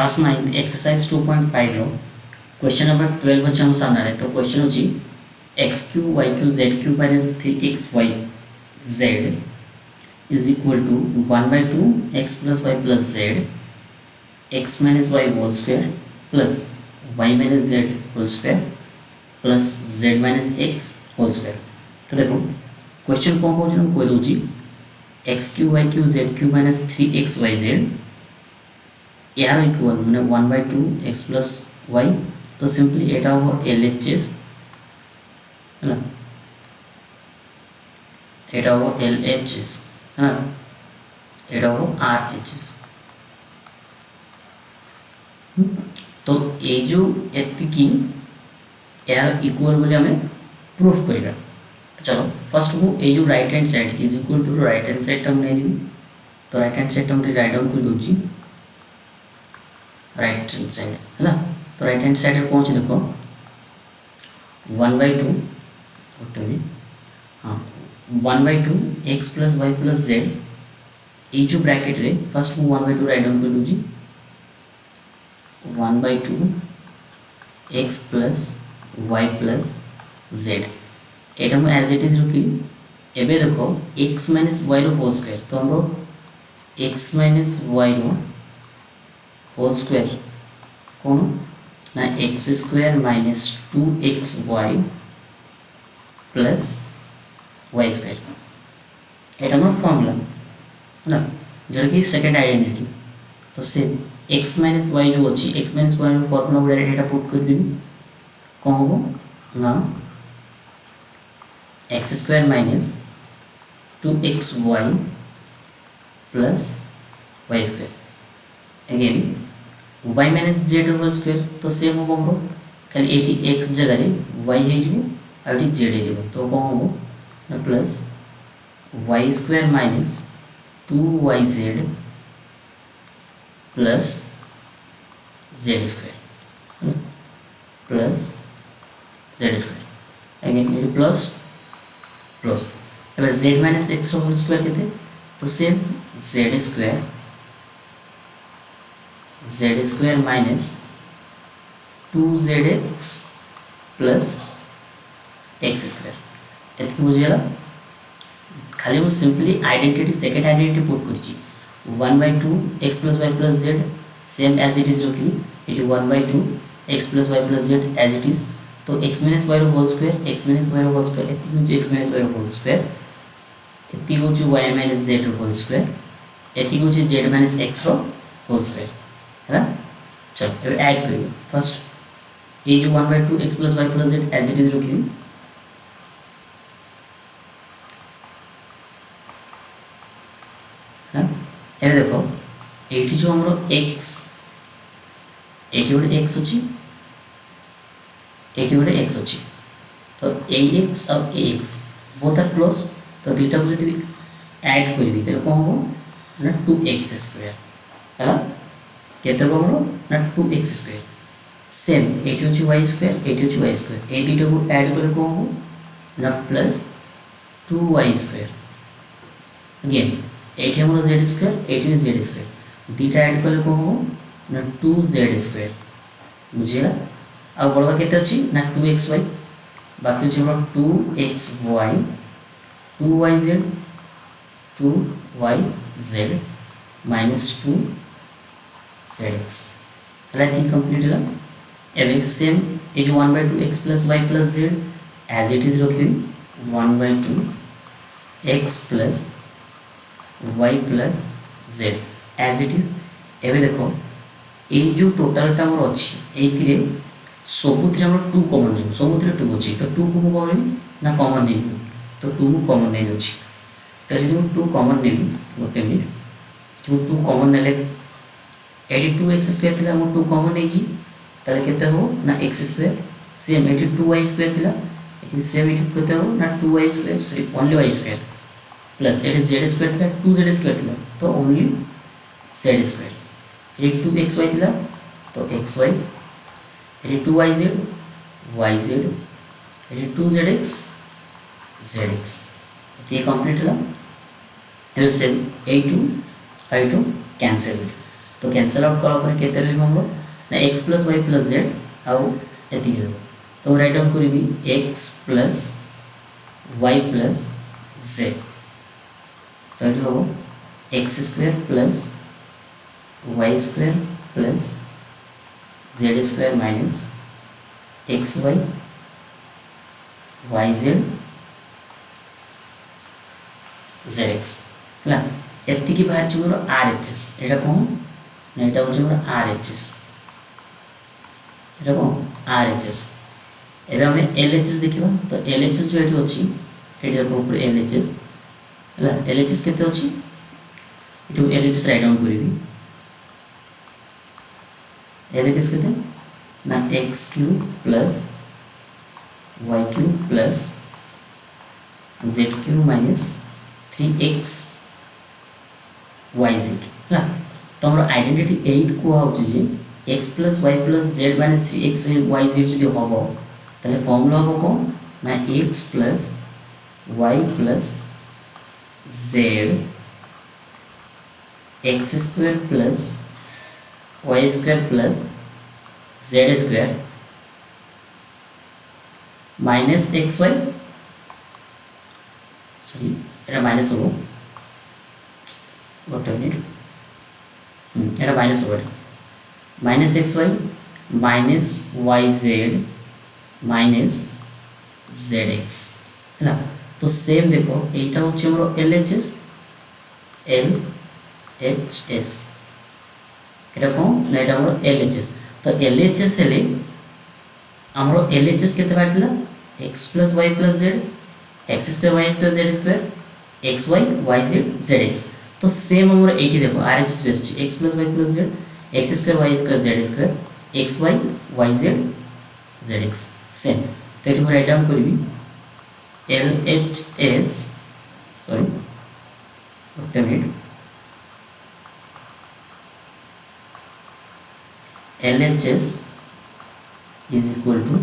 Class 9 exercise 2.5 रो question number 12 अच्छे हम सामने रहे। तो क्वेश्चन होची x cube y cube z cube minus 3xy z is equal to 1/2 x plus y plus z x minus y whole square plus y minus z whole square plus z minus x whole square. तो देखो question कौन कौन हम कह दूँ x cube y cube z cube minus 3xy z यार equal मैंने 1/2 x plus Y. तो सिंपली एटा हो एल एच एस है ना, एटा हो एल एच एस है ना, एटा हो आर एच एस। तो ये जो एतिकी यार इक्वल बोले हमें प्रूफ करेगा। तो चलो फर्स्ट को ये जो right hand side is equal to right hand side term नहीं ली। तो right hand side term write down कर दूची राइट हैंड साइड है ना। तो राइट हैंड साइड कौन सी देखो 1/2 हाँ 1/2 x plus y plus z ये जो ब्रैकेट रे फर्स्ट को 1/2 राइट डाउन कर दूची 1/2 x plus y plus z एटा मैं एज इट इज रखी। एबे देखो एक्स माइनस वाई रो होल स्क्वायर। तो हम एक्स माइनस वाई रो होल स्क्वायर कौन ना x square minus 2xy plus y square एटा मोर फॉर्मूला है ना, जो कि सेकंड आइडेंटिटी। तो सेम एक्स माइनस वाई जो अच्छी x minus y formula direct एटा पुट कर देबी कौन हो ना x square minus 2xy plus y square again y minus z whole square. तो सेम हम हमरो खाली एटी x जगह रे y हे जो आ एटी z हे जो। तो कौन हो ना plus y square minus 2yz plus z square plus z square again ये प्लस प्लस अब z minus x whole square कहते। तो same z square minus 2zx plus x square एतकी बुझीगला। खाली मुझे simply identity second identity put कर 1/2 x plus y plus z same as it is रखी ये 1/2 x plus y plus z as it is. तो x minus y whole square x minus y whole square एति हो x minus y whole square एति हो y minus z whole square एति हो z minus x whole square है ना। चलो ऐड करिए फर्स्ट ये जो 1/2 x plus y plus z as it is रखिए है ना। देखो ये जो हमरो एक्स ये गोटे एक्स अच्छी ये गोटे एक्स अच्छी। तो ए एक्स और ए एक्स बोथ आर क्लोज। तो दुईटा को जब ऐड करी तो कौन हम ना 2x स्क्वायर है ना केते हमरो ना 2x स्क्वायर सेम एटी होची y स्क्वायर एटी होची y स्क्वायर ए दुईटा को ऐड करे कौन हो ना plus 2y square again eighty हमरो z square eighty z square दुईटा ऐड करे कौन हो ना 2z स्क्वायर बुझिला। अब बड़वा केते अछि ना 2xy बाकी अछि हमरो 2xy 2yz 2yz minus 2zx like complete है। एवं सेम ये जो 1/2 x plus y plus z as it is रखी 1/2 x plus y plus z as it is. एवं देखो ये जो टोटालटा मोर अच्छी ये सबुथ 2 कमन जो सबुथ 2 अच्छी। तो 2 को कौन ना कमन नहीं तो 2 को कमन नहीं अच्छी। तो जो 2 कमन नहीं गोटे मिनट जो 2 कमन ने 2x स्क्वायर थिला मो 2 कॉमन नै जी तले केते हो ना x square same 2y square थिला इट सेम इट केते हो ना 2y square sorry only y square plus it z square थिला 2z स्क्वायर थिला तो ओनली z स्क्वायर ये 2xy थिला तो xy ये 2yz yz ये 2zx zx ये कंप्लीट होला। सेम a2 i2 कैंसिल तो कैंसल आउट कला पर केते रहइबो हमरो ना x + y + z आउ एति हेबो तो write down करिबी x + y + z तो एति होबो x² + y² + z² minus xy yz zx ହେଲା ଏତିକି ବାହାରିଛି ମୋର RHS ଏଟା କଣ ନା ଏଟା ହଉଛି ମୋର RHS ଏଟା କଣ RHS ଏବେ ଆମେ LHS ଦେଖିବା ତ LHS जो एठी अछि एठी देखो ऊपर LHS ହେଲା LHS केते अछि एठी LHS राइट डाउन करिवि LHS केते ना x³ + y³ + z³ minus 3x yz ହେଲା तो हमर आइडेंटिटी 8 को होची जे x + y + z - 3x yz যদি হবো তাহলে ফর্মুলা হবে কোন না x + y + z x² + y² + z² minus xy sorry এটা মাইনাস হবো what a minute এটা মাইনাস হবে minus xy minus yz minus zx है तो सेम देखो এইটা হচ্ছে আমরা LHS এটা কোন না এটা আমরা LHS তো LHS হলে আমরা LHS কেতে পারছিলা x + y + z x² y² z² xy yz zx तो सेम আমরা এইটি দেখো RHS বেসছি x + y + z x² y² z² xy yz zx same तो এটি আমরা রাইট ডাউন করিবি LHS सॉरी ওটা minute LHS is equal to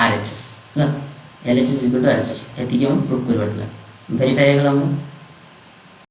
RHS ना LHS is equal to RHS এটিকে আমরা প্রুফ করতে পারলাম ভেরিফাই হয়ে গেল আমরা